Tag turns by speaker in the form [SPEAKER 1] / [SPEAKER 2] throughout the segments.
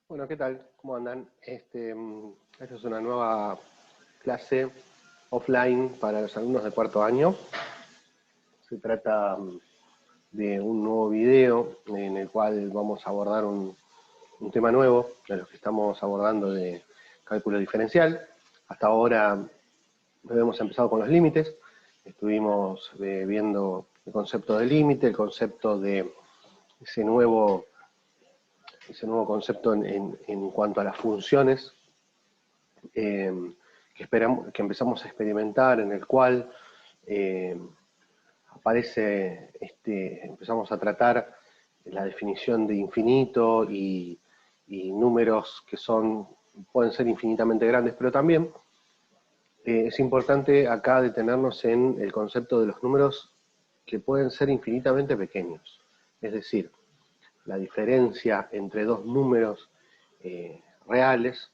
[SPEAKER 1] Bueno, ¿qué tal? ¿Cómo andan? Esta es una nueva clase offline para los alumnos de cuarto año. Se trata de un nuevo video en el cual vamos a abordar un tema nuevo de los que estamos abordando de cálculo diferencial. Hasta ahora hemos empezado con los límites. Estuvimos viendo el concepto de límite, el concepto de ese nuevo concepto en cuanto a las funciones que empezamos a experimentar, en el cual empezamos a tratar la definición de infinito y números que pueden ser infinitamente grandes, pero también es importante acá detenernos en el concepto de los números que pueden ser infinitamente pequeños. Es decir, la diferencia entre dos números reales,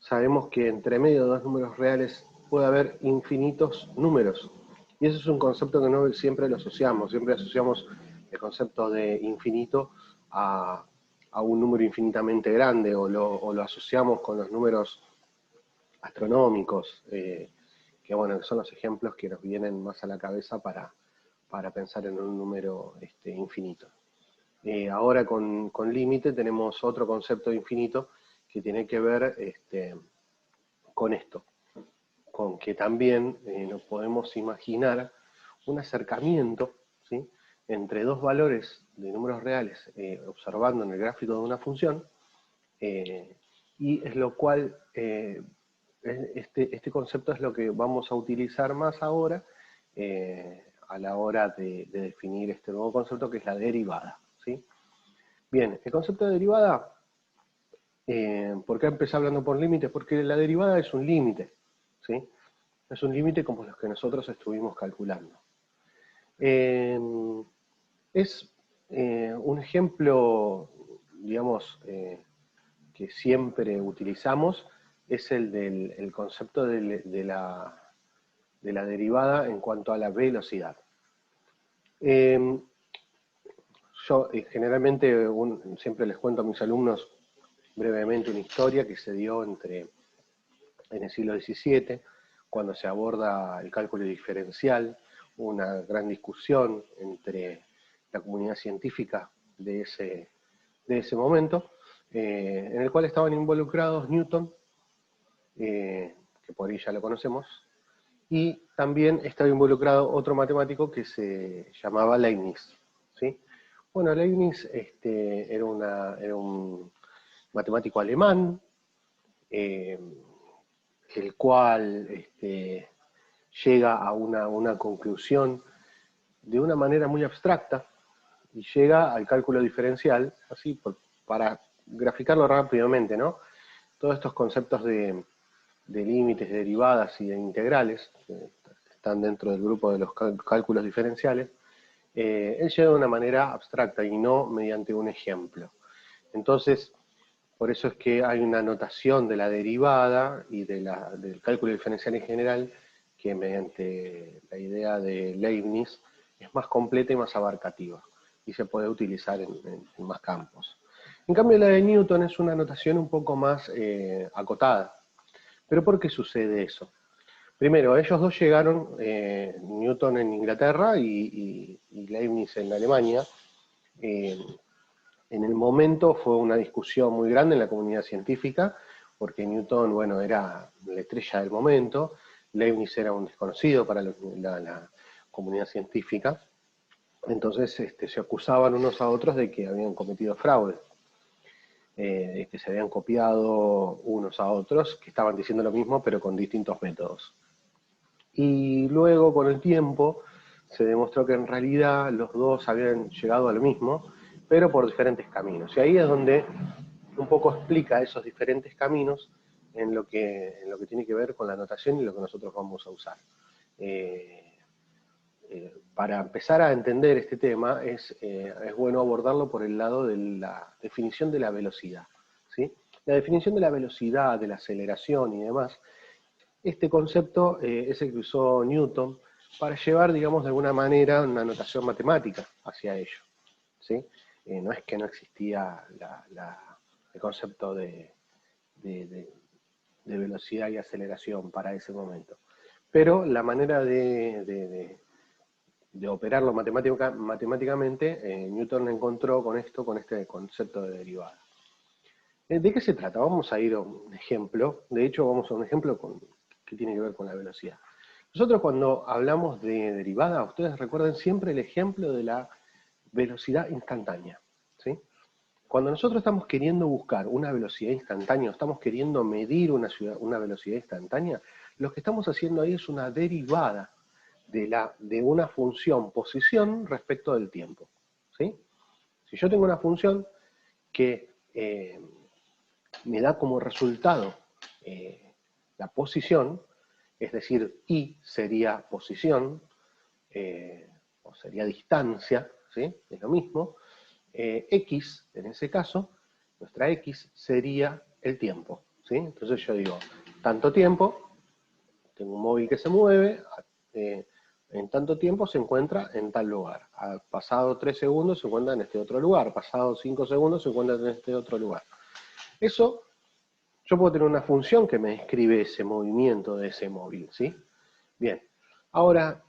[SPEAKER 1] sabemos que entre medio de dos números reales puede haber infinitos números. Y eso es un concepto que no siempre lo asociamos. Siempre asociamos el concepto de infinito a un número infinitamente grande, o lo asociamos con los números astronómicos, que bueno, son los ejemplos que nos vienen más a la cabeza para pensar en un número infinito. Ahora con límite tenemos otro concepto de infinito que tiene que ver con esto, con que también nos podemos imaginar un acercamiento, ¿sí?, entre dos valores de números reales observando en el gráfico de una función, y es lo cual este concepto es lo que vamos a utilizar más ahora a la hora de definir este nuevo concepto, que es la derivada, ¿sí? Bien, el concepto de derivada, ¿por qué empecé hablando por límites? Porque la derivada es un límite, ¿sí? Es un límite como los que nosotros estuvimos calculando. Es un ejemplo, digamos, que siempre utilizamos, es el del concepto de la derivada en cuanto a la velocidad. Yo generalmente siempre les cuento a mis alumnos brevemente una historia que se dio en el siglo XVII, cuando se aborda el cálculo diferencial, una gran discusión entre la comunidad científica de ese momento, en el cual estaban involucrados Newton, que por ahí ya lo conocemos, y también estaba involucrado otro matemático que se llamaba Leibniz, ¿sí? Bueno, Leibniz era un matemático alemán, el cual llega a una conclusión de una manera muy abstracta y llega al cálculo diferencial, así para graficarlo rápidamente, ¿no? Todos estos conceptos de límites, de derivadas y de integrales, que están dentro del grupo de los cálculos diferenciales, él llega de una manera abstracta y no mediante un ejemplo. Entonces, por eso es que hay una notación de la derivada y del cálculo diferencial en general, que mediante la idea de Leibniz es más completa y más abarcativa, y se puede utilizar en más campos. En cambio, la de Newton es una notación un poco más acotada. ¿Pero por qué sucede eso? Primero, ellos dos llegaron, Newton en Inglaterra y Leibniz en Alemania. En el momento fue una discusión muy grande en la comunidad científica, porque Newton, bueno, era la estrella del momento, Leibniz era un desconocido para la comunidad científica. Entonces se acusaban unos a otros de que habían cometido fraude, que se habían copiado unos a otros, que estaban diciendo lo mismo pero con distintos métodos. Y luego, con el tiempo, se demostró que en realidad los dos habían llegado a lo mismo, pero por diferentes caminos. Y ahí es donde un poco explica esos diferentes caminos en lo que tiene que ver con la notación y lo que nosotros vamos a usar. Para empezar a entender este tema es bueno abordarlo por el lado de la definición de la velocidad, ¿sí? La definición de la velocidad, de la aceleración y demás, este concepto es el que usó Newton para llevar, digamos, de alguna manera una notación matemática hacia ello, ¿sí? No es que no existía concepto de velocidad y aceleración para ese momento. Pero la manera de operarlo matemáticamente, Newton encontró con este concepto de derivada. ¿De qué se trata? Vamos a ir a un ejemplo. De hecho, vamos a un ejemplo que tiene que ver con la velocidad. Nosotros cuando hablamos de derivada, ustedes recuerden siempre el ejemplo de la velocidad instantánea, ¿sí? Cuando nosotros estamos queriendo buscar una velocidad instantánea, estamos queriendo medir una velocidad instantánea, lo que estamos haciendo ahí es una derivada de una función posición respecto del tiempo, ¿sí? Si yo tengo una función que me da como resultado la posición, es decir, y sería posición, o sería distancia, ¿sí? Es lo mismo. X, en ese caso, nuestra X sería el tiempo, ¿sí? Entonces yo digo, tanto tiempo, tengo un móvil que se mueve, en tanto tiempo se encuentra en tal lugar. Pasado 3 segundos se encuentra en este otro lugar, pasado 5 segundos se encuentra en este otro lugar. Eso, yo puedo tener una función que me describe ese movimiento de ese móvil, ¿sí? Bien, ahora,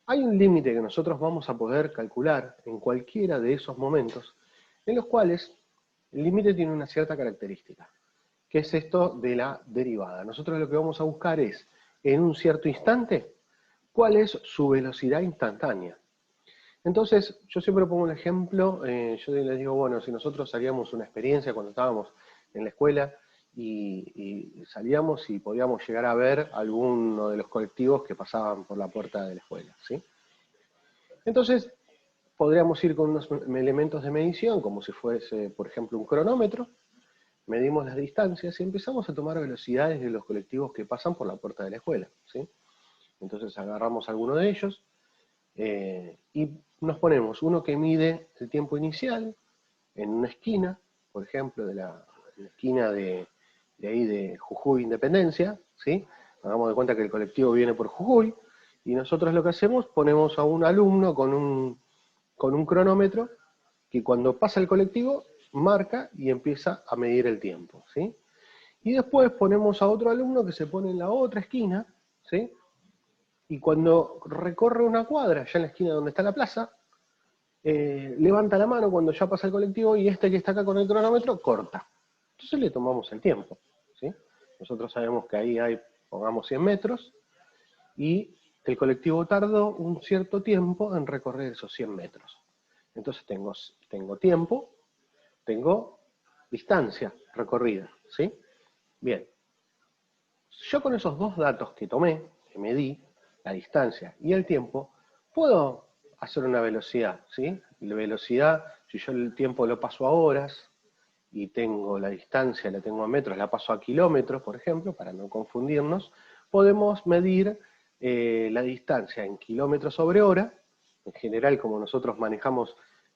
[SPEAKER 1] hay un límite que nosotros vamos a poder calcular en cualquiera de esos momentos, en los cuales el límite tiene una cierta característica, que es esto de la derivada. Nosotros lo que vamos a buscar es, en un cierto instante, cuál es su velocidad instantánea. Entonces, yo siempre pongo un ejemplo, yo les digo, bueno, si nosotros haríamos una experiencia cuando estábamos en la escuela y salíamos y podíamos llegar a ver alguno de los colectivos que pasaban por la puerta de la escuela, ¿sí? Entonces, podríamos ir con unos elementos de medición, como si fuese, por ejemplo, un cronómetro, medimos las distancias y empezamos a tomar velocidades de los colectivos que pasan por la puerta de la escuela, ¿sí? Entonces agarramos alguno de ellos y nos ponemos uno que mide el tiempo inicial en una esquina, por ejemplo, de la esquina de ahí de Jujuy Independencia, ¿sí? Hagamos de cuenta que el colectivo viene por Jujuy, y nosotros lo que hacemos, ponemos a un alumno con un cronómetro que cuando pasa el colectivo marca y empieza a medir el tiempo, ¿sí? Y después ponemos a otro alumno que se pone en la otra esquina, ¿sí? Y cuando recorre una cuadra, ya en la esquina donde está la plaza, levanta la mano cuando ya pasa el colectivo y este que está acá con el cronómetro corta. Entonces le tomamos el tiempo, ¿sí? Nosotros sabemos que ahí hay, pongamos 100 metros, y el colectivo tardó un cierto tiempo en recorrer esos 100 metros. Entonces tengo tiempo, tengo distancia recorrida, ¿sí? Bien. Yo con esos dos datos que tomé, que medí, la distancia y el tiempo, puedo hacer una velocidad, ¿sí? Y la velocidad, si yo el tiempo lo paso a horas, y tengo la distancia, la tengo a metros, la paso a kilómetros, por ejemplo, para no confundirnos, podemos medir la distancia en kilómetros sobre hora. En general, como nosotros manejamos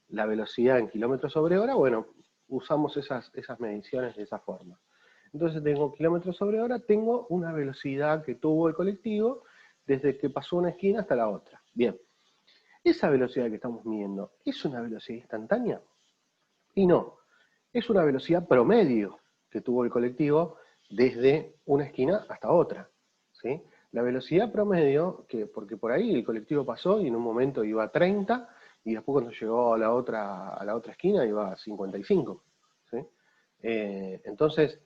[SPEAKER 1] la velocidad en kilómetros sobre hora, bueno, usamos esas mediciones de esa forma. Entonces tengo kilómetros sobre hora, tengo una velocidad que tuvo el colectivo desde que pasó una esquina hasta la otra. Bien, esa velocidad que estamos midiendo, ¿es una velocidad instantánea? Y no, es una velocidad promedio que tuvo el colectivo desde una esquina hasta otra, ¿sí? La velocidad promedio, porque por ahí el colectivo pasó y en un momento iba a 30, y después cuando llegó a la otra esquina iba a 55, ¿sí? Entonces,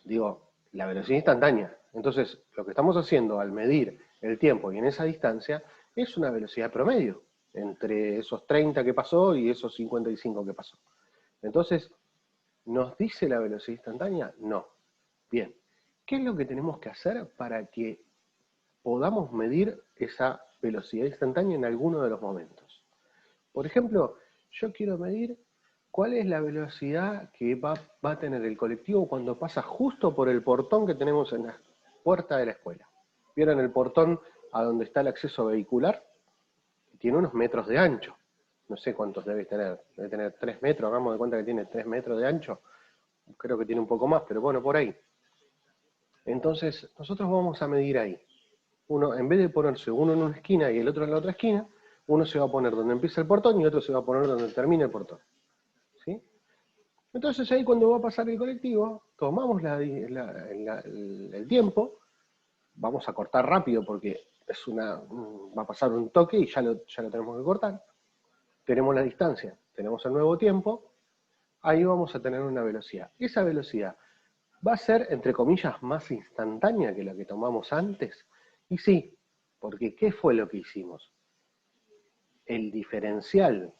[SPEAKER 1] digo, la velocidad instantánea. Entonces, lo que estamos haciendo al medir el tiempo y en esa distancia es una velocidad promedio entre esos 30 que pasó y esos 55 que pasó. Entonces, ¿nos dice la velocidad instantánea? No. Bien, ¿qué es lo que tenemos que hacer para que podamos medir esa velocidad instantánea en alguno de los momentos? Por ejemplo, yo quiero medir cuál es la velocidad que va a tener el colectivo cuando pasa justo por el portón que tenemos en la puerta de la escuela. ¿Vieron el portón a donde está el acceso vehicular? Tiene unos metros de ancho. No sé cuántos debe tener 3 metros, hagamos de cuenta que tiene 3 metros de ancho. Creo que tiene un poco más, pero bueno, por ahí. Entonces, nosotros vamos a medir ahí. Uno, en vez de ponerse uno en una esquina y el otro en la otra esquina, uno se va a poner donde empieza el portón y otro se va a poner donde termina el portón, ¿sí? Entonces ahí cuando va a pasar el colectivo, tomamos el tiempo, vamos a cortar rápido porque va a pasar un toque y ya lo tenemos que cortar. Tenemos la distancia, tenemos el nuevo tiempo, ahí vamos a tener una velocidad. Esa velocidad va a ser, entre comillas, más instantánea que la que tomamos antes. Y sí, porque ¿qué fue lo que hicimos? El diferencial,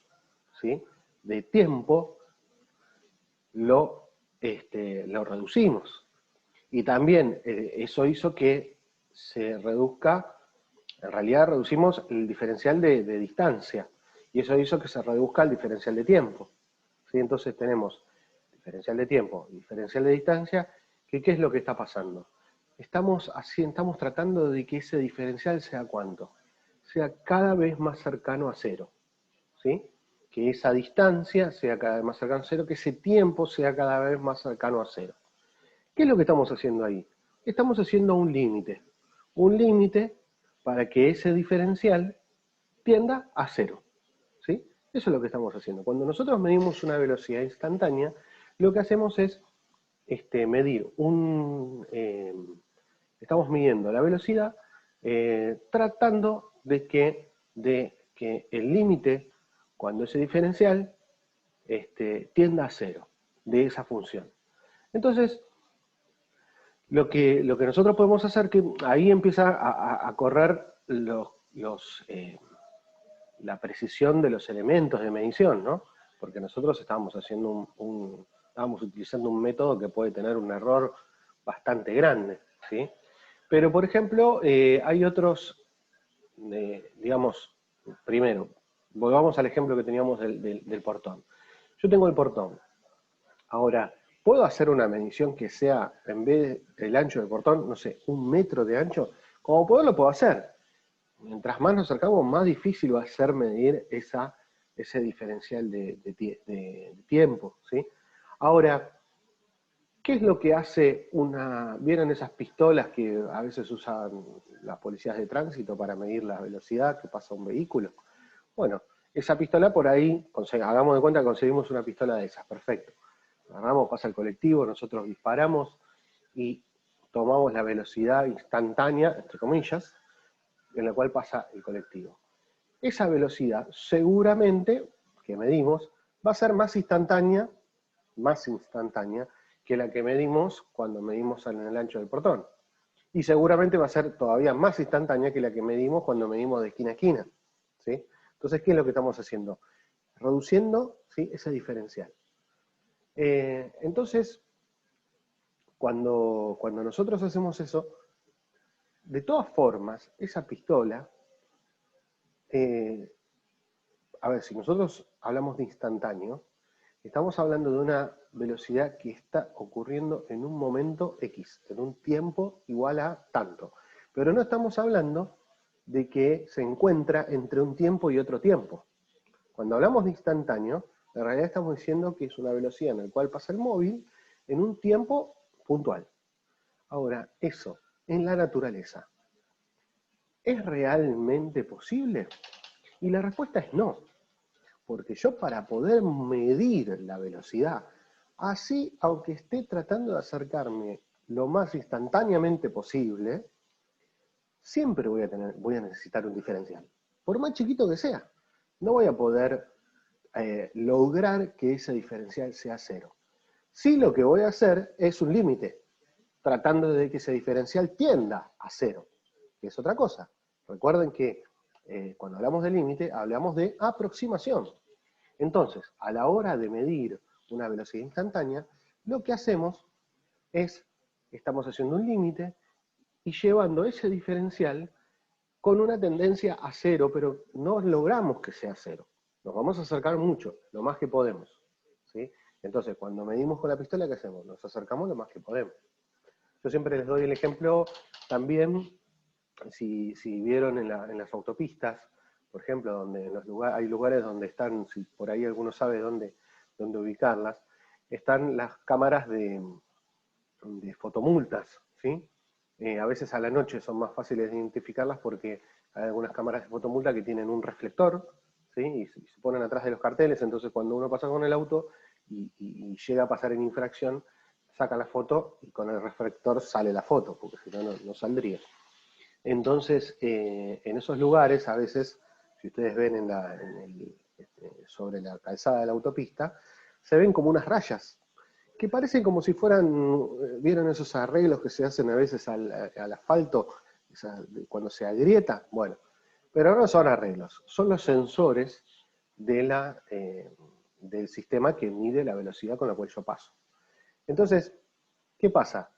[SPEAKER 1] ¿sí?, de tiempo lo reducimos. Y también eso hizo que se reduzca, en realidad reducimos el diferencial de distancia, y eso hizo que se reduzca el diferencial de tiempo. ¿Sí? Entonces tenemos diferencial de tiempo y diferencial de distancia, que ¿qué es lo que está pasando? Estamos tratando de que ese diferencial sea ¿cuánto? Sea cada vez más cercano a cero. ¿Sí? Que esa distancia sea cada vez más cercana a cero, que ese tiempo sea cada vez más cercano a cero. ¿Qué es lo que estamos haciendo ahí? Estamos haciendo un límite para que ese diferencial tienda a cero. ¿Sí? Eso es lo que estamos haciendo. Cuando nosotros medimos una velocidad instantánea, lo que hacemos es medir estamos midiendo la velocidad tratando de que el límite, cuando ese diferencial tienda a cero, de esa función. Entonces, lo que nosotros podemos hacer, que ahí empieza a correr la precisión de los elementos de medición, ¿no? Porque nosotros estábamos utilizando un método que puede tener un error bastante grande, ¿sí? Pero, por ejemplo, hay otros, digamos, primero, volvamos al ejemplo que teníamos del portón. Yo tengo el portón. Ahora, ¿puedo hacer una medición que sea, en vez del ancho del portón, no sé, 1 metro de ancho? Como poder lo puedo hacer. Mientras más nos acercamos, más difícil va a ser medir ese diferencial de tiempo, ¿sí? Ahora, ¿qué es lo que hace ¿vieron esas pistolas que a veces usan las policías de tránsito para medir la velocidad que pasa un vehículo? Bueno, esa pistola por ahí, hagamos de cuenta que conseguimos una pistola de esas, perfecto. Agarramos, pasa el colectivo, nosotros disparamos y tomamos la velocidad instantánea, entre comillas, en la cual pasa el colectivo. Esa velocidad seguramente, que medimos, va a ser más instantánea que la que medimos cuando medimos en el ancho del portón. Y seguramente va a ser todavía más instantánea que la que medimos cuando medimos de esquina a esquina. ¿Sí? Entonces, ¿qué es lo que estamos haciendo? Reduciendo, ¿sí?, ese diferencial. Entonces, cuando nosotros hacemos eso, de todas formas, esa pistola, a ver, si nosotros hablamos de instantáneo, estamos hablando de una velocidad que está ocurriendo en un momento X, en un tiempo igual a tanto. Pero no estamos hablando de que se encuentra entre un tiempo y otro tiempo. Cuando hablamos de instantáneo, en realidad estamos diciendo que es una velocidad en la cual pasa el móvil en un tiempo puntual. Ahora, eso, en la naturaleza, ¿es realmente posible? Y la respuesta es no. Porque yo, para poder medir la velocidad, así, aunque esté tratando de acercarme lo más instantáneamente posible, siempre voy a necesitar un diferencial. Por más chiquito que sea, no voy a poder lograr que ese diferencial sea cero. Sí, lo que voy a hacer es un límite, tratando de que ese diferencial tienda a cero, que es otra cosa. Recuerden que cuando hablamos de límite, hablamos de aproximación. Entonces, a la hora de medir una velocidad instantánea, lo que hacemos es, estamos haciendo un límite y llevando ese diferencial con una tendencia a cero, pero no logramos que sea cero. Nos vamos a acercar mucho, lo más que podemos. ¿Sí? Entonces, cuando medimos con la pistola, ¿qué hacemos? Nos acercamos lo más que podemos. Yo siempre les doy el ejemplo también, si vieron en las autopistas, por ejemplo, donde hay lugares donde están, si por ahí alguno sabe dónde ubicarlas, están las cámaras de fotomultas, ¿sí? A veces a la noche son más fáciles de identificarlas porque hay algunas cámaras de fotomulta que tienen un reflector, ¿sí? Y se ponen atrás de los carteles, entonces cuando uno pasa con el auto, y llega a pasar en infracción, saca la foto y con el reflector sale la foto, porque si no, no saldría. Entonces, en esos lugares, a veces, si ustedes ven sobre la calzada de la autopista, se ven como unas rayas, que parecen como si fueran, ¿vieron esos arreglos que se hacen a veces al asfalto, cuando se agrieta? Bueno, pero no son arreglos, son los sensores del sistema que mide la velocidad con la cual yo paso. Entonces, ¿qué pasa?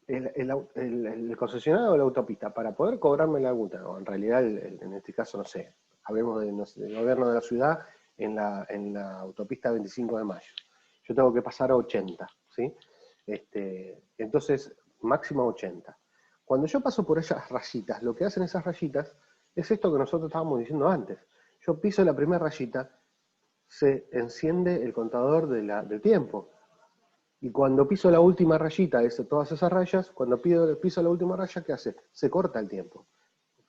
[SPEAKER 1] El concesionario de la autopista, para poder cobrarme la multa, o en realidad en este caso, no sé, hablemos del gobierno de la ciudad en la autopista 25 de mayo. Yo tengo que pasar a 80, ¿sí? Entonces, máximo 80. Cuando yo paso por esas rayitas, lo que hacen esas rayitas es esto que nosotros estábamos diciendo antes. Yo piso la primera rayita, se enciende el contador del tiempo. Y cuando piso la última rayita, todas esas rayas, cuando piso la última raya, ¿qué hace? Se corta el tiempo.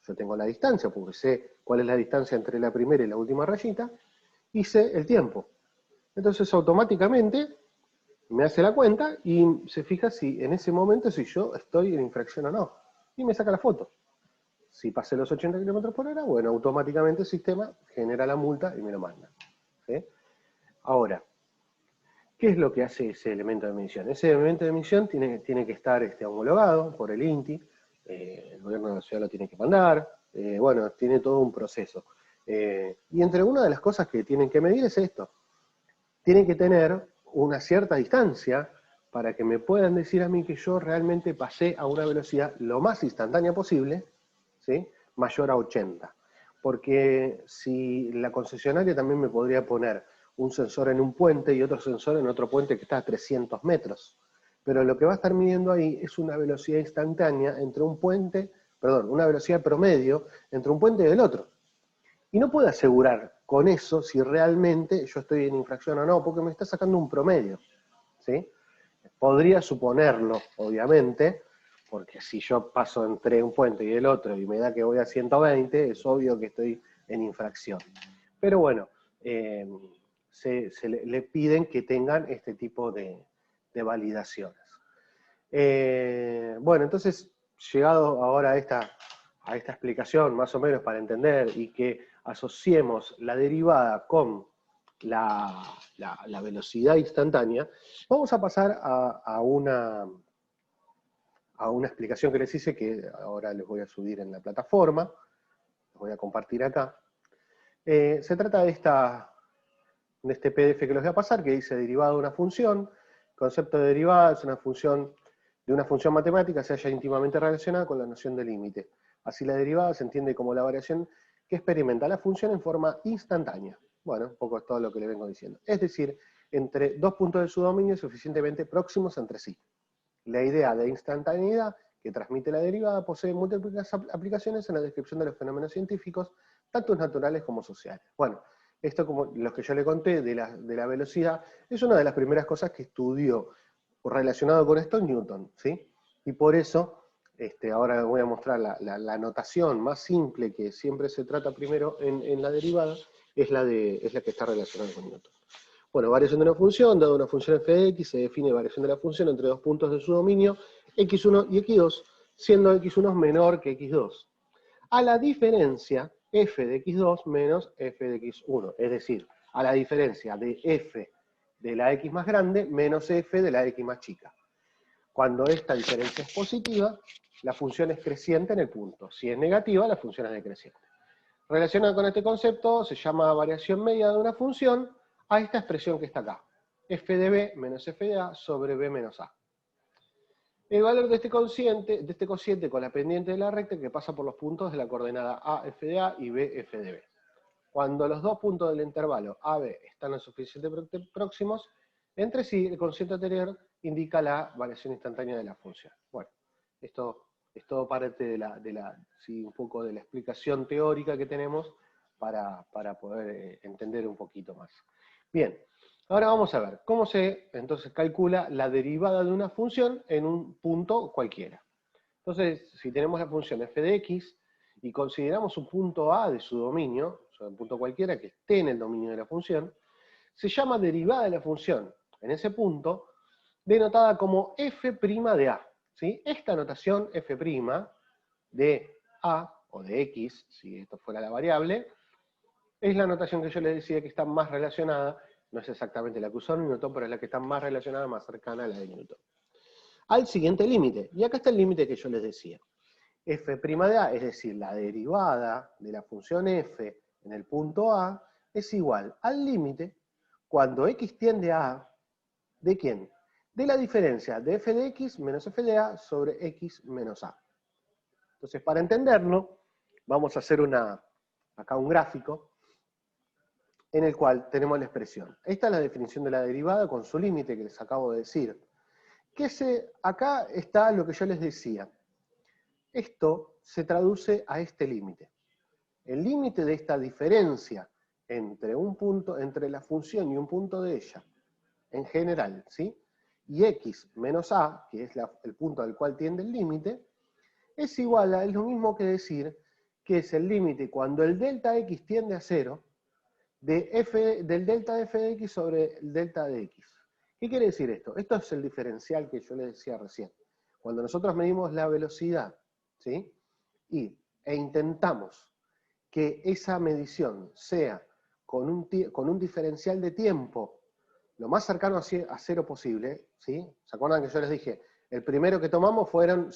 [SPEAKER 1] Yo tengo la distancia, porque sé cuál es la distancia entre la primera y la última rayita, y sé el tiempo. Entonces automáticamente me hace la cuenta y se fija si en ese momento si yo estoy en infracción o no. Y me saca la foto. Si pasé los 80 km por hora, bueno, automáticamente el sistema genera la multa y me lo manda. ¿Sí? Ahora, ¿qué es lo que hace ese elemento de medición? Ese elemento de medición tiene que estar homologado por el INTI, el gobierno de la ciudad lo tiene que mandar, bueno, tiene todo un proceso. Y entre una de las cosas que tienen que medir es esto. Tienen que tener una cierta distancia para que me puedan decir a mí que yo realmente pasé a una velocidad lo más instantánea posible, ¿sí? Mayor a 80. Porque si la concesionaria también me podría poner un sensor en un puente y otro sensor en otro puente que está a 300 metros. Pero lo que va a estar midiendo ahí es una velocidad instantánea entre un puente, perdón, una velocidad promedio entre un puente y el otro. Y no puedo asegurar con eso si realmente yo estoy en infracción o no, porque me está sacando un promedio, ¿sí? Podría suponerlo, obviamente, porque si yo paso entre un puente y el otro y me da que voy a 120, es obvio que estoy en infracción. Pero bueno, se le piden que tengan este tipo de validaciones. Bueno, entonces, llegado ahora a esta explicación, más o menos para entender y que asociemos la derivada con la velocidad instantánea, vamos a pasar a una explicación que les hice, que ahora les voy a subir en la plataforma, les voy a compartir acá. Se trata de este PDF que les voy a pasar, que dice derivada de una función. El concepto de derivada es una función de una función matemática se halla íntimamente relacionada con la noción de límite. Así la derivada se entiende como la variación que experimenta la función en forma instantánea. Bueno, un poco es todo lo que le vengo diciendo. Es decir, entre dos puntos de su dominio suficientemente próximos entre sí. La idea de instantaneidad que transmite la derivada posee múltiples aplicaciones en la descripción de los fenómenos científicos, tanto naturales como sociales. Bueno, esto como los que yo le conté de la velocidad, es una de las primeras cosas que estudió relacionado con esto Newton, ¿sí? Y por eso, ahora voy a mostrar la notación más simple que siempre se trata primero en la derivada, es la que está relacionada con Newton. Bueno, variación de una función, dado una función f de x, se define variación de la función entre dos puntos de su dominio, x1 y x2, siendo x1 menor que x2. A la diferencia f de x2 menos f de x1, es decir, a la diferencia de f de la x más grande menos f de la x más chica. Cuando esta diferencia es positiva, la función es creciente en el punto. Si es negativa, la función es decreciente. Relacionado con este concepto, se llama variación media de una función a esta expresión que está acá. F de b menos f de a sobre b menos a. El valor de este cociente con la pendiente de la recta que pasa por los puntos de la coordenada a f de a y b f de b. Cuando los dos puntos del intervalo AB están lo suficientemente próximos entre sí, el cociente anterior indica la variación instantánea de la función. Bueno, esto es todo parte de un poco de la explicación teórica que tenemos para poder entender un poquito más. Bien, ahora vamos a ver cómo se entonces calcula la derivada de una función en un punto cualquiera. Entonces, si tenemos la función f de x y consideramos un punto A de su dominio, o sea, un punto cualquiera que esté en el dominio de la función, se llama derivada de la función, en ese punto, denotada como f' de a. ¿Sí? Esta notación f' de a, o de x, si esto fuera la variable, es la notación que yo les decía que está más relacionada, no es exactamente la que usó Newton, pero es la que está más relacionada, más cercana a la de Newton. Al siguiente límite, y acá está el límite que yo les decía. F' de a, es decir, la derivada de la función f en el punto a, es igual al límite cuando x tiende a a, ¿de quién? De la diferencia de f de x menos f de a sobre x menos a. Entonces, para entenderlo, vamos a hacer acá un gráfico en el cual tenemos la expresión. Esta es la definición de la derivada con su límite que les acabo de decir. Acá está lo que yo les decía. Esto se traduce a este límite. El límite de esta diferencia entre la función y un punto de ella, en general, ¿sí? Y x menos a, que es el punto al cual tiende el límite, es lo mismo que decir que es el límite cuando el delta x tiende a 0 del delta de f de x sobre el delta de x. ¿Qué quiere decir esto? Esto es el diferencial que yo les decía recién. Cuando nosotros medimos la velocidad, ¿sí? E intentamos que esa medición sea con un diferencial de tiempo lo más cercano a 0 posible, ¿sí? ¿Se acuerdan que yo les dije? El primero que tomamos fueron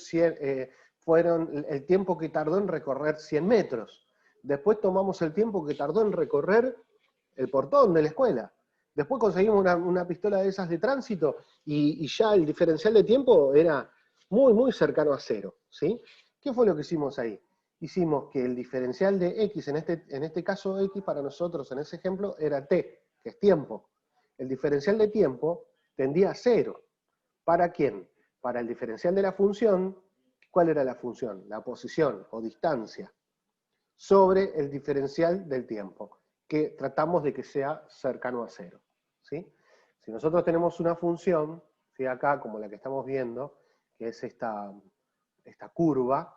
[SPEAKER 1] el tiempo que tardó en recorrer 100 metros. Después tomamos el tiempo que tardó en recorrer el portón de la escuela. Después conseguimos una pistola de esas de tránsito y ya el diferencial de tiempo era muy, muy cercano a 0, ¿sí? ¿Qué fue lo que hicimos ahí? Hicimos que el diferencial de x, en este caso x para nosotros en ese ejemplo, era t, que es tiempo. El diferencial de tiempo tendía a 0. ¿Para quién? Para el diferencial de la función. ¿Cuál era la función? La posición o distancia sobre el diferencial del tiempo, que tratamos de que sea cercano a 0. ¿Sí? Si nosotros tenemos una función, ¿sí? Acá como la que estamos viendo, que es esta curva,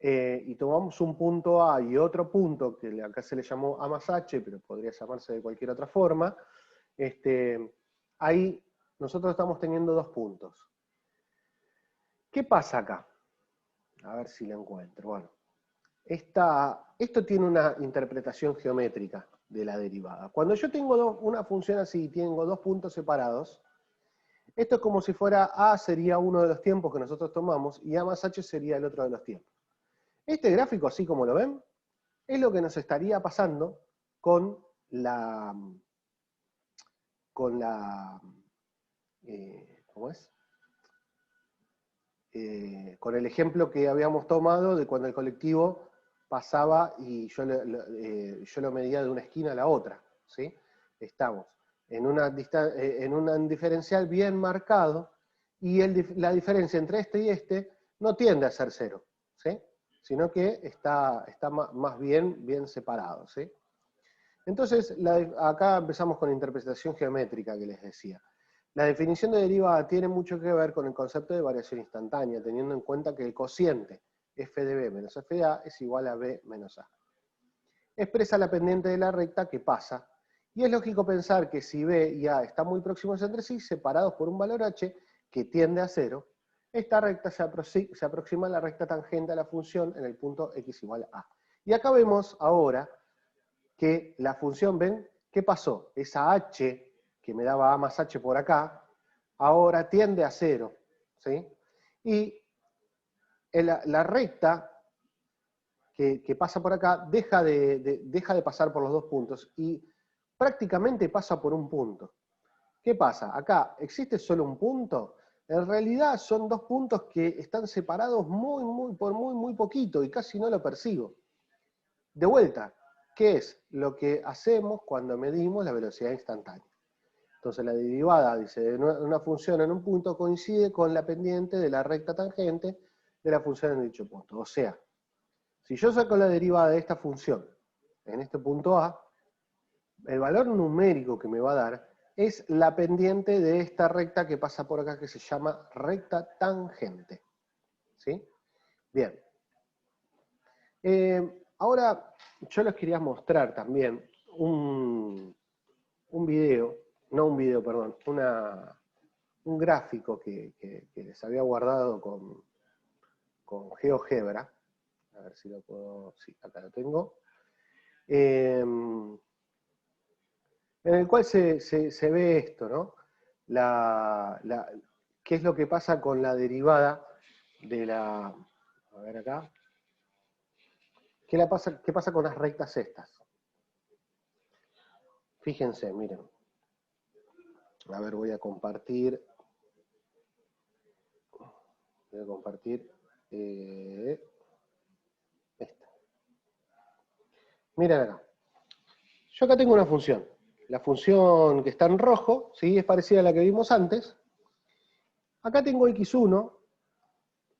[SPEAKER 1] y tomamos un punto A y otro punto, que acá se le llamó A más H, pero podría llamarse de cualquier otra forma, ahí nosotros estamos teniendo dos puntos. ¿Qué pasa acá? A ver si lo encuentro. Bueno, esto tiene una interpretación geométrica de la derivada. Cuando yo tengo una función así y tengo dos puntos separados, esto es como si fuera A sería uno de los tiempos que nosotros tomamos y A más H sería el otro de los tiempos. Este gráfico, así como lo ven, es lo que nos estaría pasando con ¿cómo es? Con el ejemplo que habíamos tomado de cuando el colectivo pasaba y yo lo medía de una esquina a la otra, ¿sí? Estamos en un diferencial bien marcado y la diferencia entre este y este no tiende a ser 0, ¿sí? Sino que está más bien separado, ¿sí? Entonces, acá empezamos con la interpretación geométrica que les decía. La definición de derivada tiene mucho que ver con el concepto de variación instantánea, teniendo en cuenta que el cociente f de b menos f de a es igual a b menos a. Expresa la pendiente de la recta que pasa, y es lógico pensar que si b y a están muy próximos entre sí, separados por un valor h que tiende a 0, esta recta se aproxima a la recta tangente a la función en el punto x igual a. Y acá vemos ahora que la función, ¿ven? ¿Qué pasó? Esa h que me daba a más h por acá, ahora tiende a 0, ¿sí? Y la recta que pasa por acá deja de pasar por los dos puntos y prácticamente pasa por un punto. ¿Qué pasa? Acá, ¿existe solo un punto? En realidad son dos puntos que están separados por muy poquito y casi no lo percibo. De vuelta, ¿qué es lo que hacemos cuando medimos la velocidad instantánea? Entonces la derivada, dice, una función en un punto coincide con la pendiente de la recta tangente de la función en dicho punto. O sea, si yo saco la derivada de esta función en este punto A, el valor numérico que me va a dar es la pendiente de esta recta que pasa por acá que se llama recta tangente. ¿Sí? Bien. Ahora yo les quería mostrar también un un video, no un video, perdón, un gráfico que les había guardado con GeoGebra. A ver si lo puedo, sí, acá lo tengo. En el cual se ve esto, ¿no? ¿Qué es lo que pasa con la derivada de la... A ver acá. ¿Qué pasa con las rectas estas? Fíjense, miren. A ver, voy a compartir. Voy a compartir esta. Miren acá. Yo acá tengo una función. La función que está en rojo, ¿sí? Es parecida a la que vimos antes. Acá tengo x1,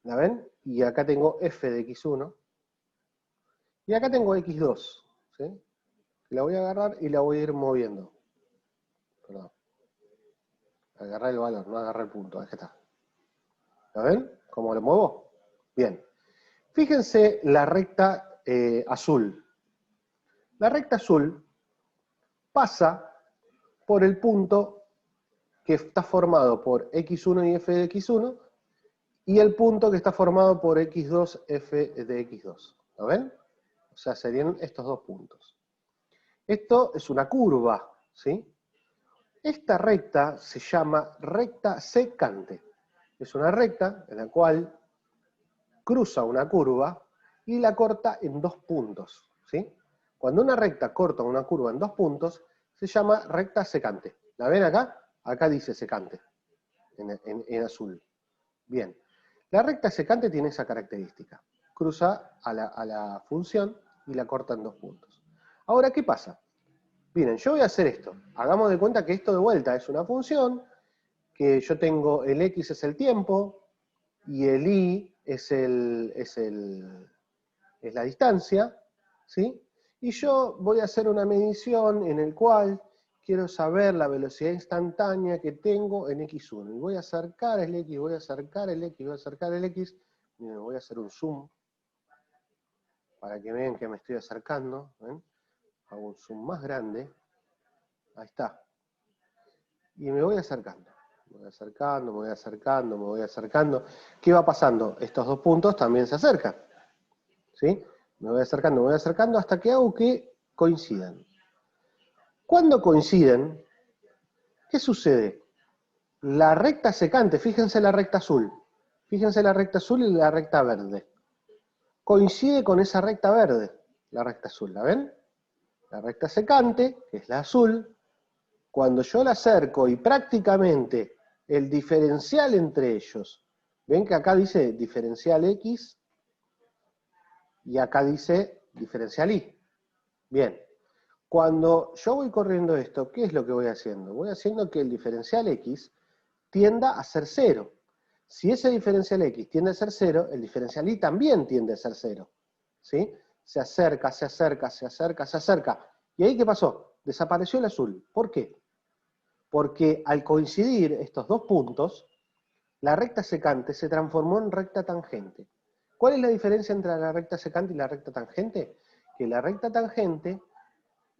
[SPEAKER 1] ¿la ven? Y acá tengo f de x1. Y acá tengo x2, ¿sí? La voy a agarrar y la voy a ir moviendo. Perdón. Agarrar el valor, no agarrar el punto. Ahí está. ¿La ven? ¿Cómo lo muevo? Bien. Fíjense la recta azul. La recta azul pasa por el punto que está formado por x1 y f de x1 y el punto que está formado por x2, f de x2. ¿Lo ven? O sea, serían estos dos puntos. Esto es una curva, ¿sí? Esta recta se llama recta secante. Es una recta en la cual cruza una curva y la corta en dos puntos, ¿sí? Cuando una recta corta una curva en dos puntos, se llama recta secante. ¿La ven acá? Acá dice secante, en azul. Bien. La recta secante tiene esa característica. Cruza a la función y la corta en dos puntos. Ahora, ¿qué pasa? Miren, yo voy a hacer esto. Hagamos de cuenta que esto de vuelta es una función, que yo tengo el x es el tiempo, y el y es la distancia, ¿sí? Y yo voy a hacer una medición en el cual quiero saber la velocidad instantánea que tengo en x1. Y voy a acercar el x, voy a acercar el x, voy a acercar el x. Miren, voy a hacer un zoom para que vean que me estoy acercando. ¿Ven? Hago un zoom más grande. Ahí está. Y me voy acercando. Me voy acercando, me voy acercando, me voy acercando. ¿Qué va pasando? Estos dos puntos también se acercan. ¿Sí? Me voy acercando hasta que hago que coincidan. Cuando coinciden, ¿qué sucede? La recta secante, fíjense la recta azul. Fíjense la recta azul y la recta verde. Coincide con esa recta verde, la recta azul, ¿la ven? La recta secante, que es la azul, cuando yo la acerco y prácticamente el diferencial entre ellos, ven que acá dice diferencial X y acá dice diferencial Y. Bien, cuando yo voy corriendo esto, ¿qué es lo que voy haciendo? Voy haciendo que el diferencial X tienda a ser 0. Si ese diferencial X tiende a ser 0, el diferencial Y también tiende a ser 0. ¿Sí? Se acerca, se acerca, se acerca, se acerca. ¿Y ahí qué pasó? Desapareció el azul. ¿Por qué? Porque al coincidir estos dos puntos, la recta secante se transformó en recta tangente. ¿Cuál es la diferencia entre la recta secante y la recta tangente? Que la recta tangente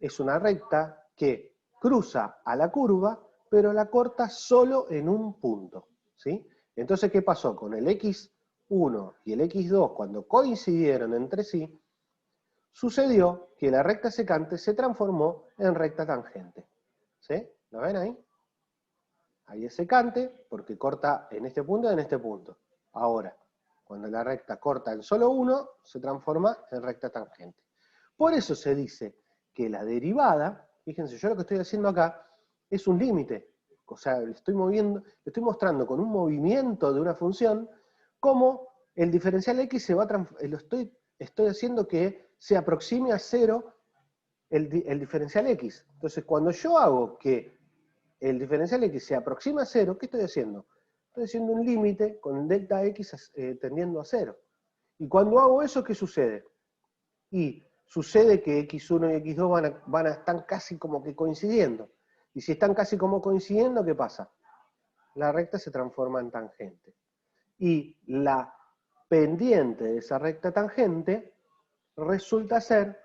[SPEAKER 1] es una recta que cruza a la curva, pero la corta solo en un punto, ¿sí? Entonces, ¿qué pasó? Con el x1 y el x2, cuando coincidieron entre sí, sucedió que la recta secante se transformó en recta tangente. ¿Sí? ¿Lo ven ahí? Ahí es secante porque corta en este punto y en este punto. Ahora, cuando la recta corta en solo uno, se transforma en recta tangente. Por eso se dice que la derivada, fíjense, yo lo que estoy haciendo acá es un límite. O sea, le estoy mostrando con un movimiento de una función cómo el diferencial x se va a estoy haciendo que se aproxime a 0 el diferencial x. Entonces, cuando yo hago que el diferencial x se aproxima a 0, ¿qué estoy haciendo? Estoy haciendo un límite con delta x tendiendo a 0. Y cuando hago eso, ¿qué sucede? Y sucede que x1 y x2 van a estar casi como que coincidiendo. Y si están casi como coincidiendo, ¿qué pasa? La recta se transforma en tangente. Y la pendiente de esa recta tangente resulta ser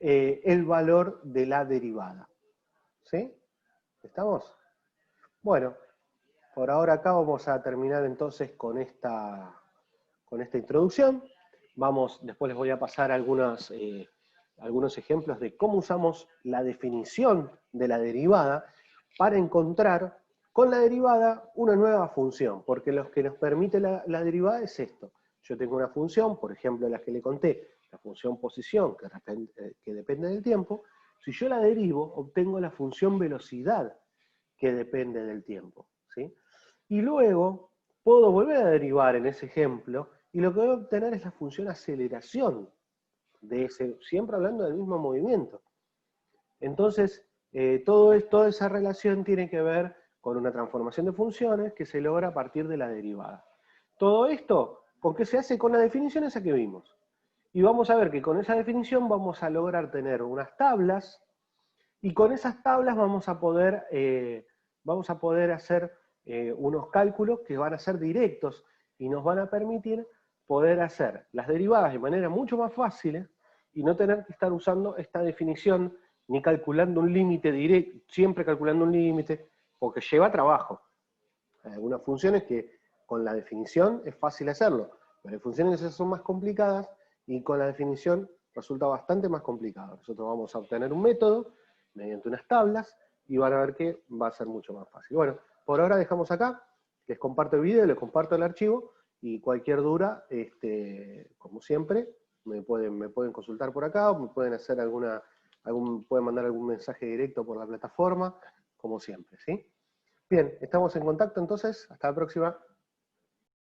[SPEAKER 1] el valor de la derivada. ¿Sí? ¿Estamos? Bueno, por ahora acá vamos a terminar entonces con esta introducción. Después les voy a pasar algunos ejemplos de cómo usamos la definición de la derivada para encontrar con la derivada una nueva función, porque lo que nos permite la derivada es esto. Yo tengo una función, por ejemplo, la que le conté, la función posición, que depende del tiempo. Si yo la derivo, obtengo la función velocidad, que depende del tiempo, ¿sí? Y luego puedo volver a derivar en ese ejemplo, y lo que voy a obtener es la función aceleración de ese, siempre hablando del mismo movimiento. Entonces, toda esa relación tiene que ver con una transformación de funciones que se logra a partir de la derivada. Todo esto, ¿con qué se hace? Con la definición esa que vimos. Y vamos a ver que con esa definición vamos a lograr tener unas tablas, y con esas tablas vamos a poder hacer unos cálculos que van a ser directos y nos van a permitir poder hacer las derivadas de manera mucho más fácil y no tener que estar usando esta definición ni calculando un límite directo, siempre calculando un límite, porque lleva trabajo. Hay algunas funciones que con la definición es fácil hacerlo, pero hay funciones que son más complicadas y con la definición resulta bastante más complicado. Nosotros vamos a obtener un método mediante unas tablas y van a ver que va a ser mucho más fácil. Bueno, por ahora dejamos acá, les comparto el video, les comparto el archivo y cualquier duda, como siempre, me pueden consultar por acá o me pueden hacer pueden mandar algún mensaje directo por la plataforma, como siempre, ¿sí? Bien, estamos en contacto entonces, hasta la próxima.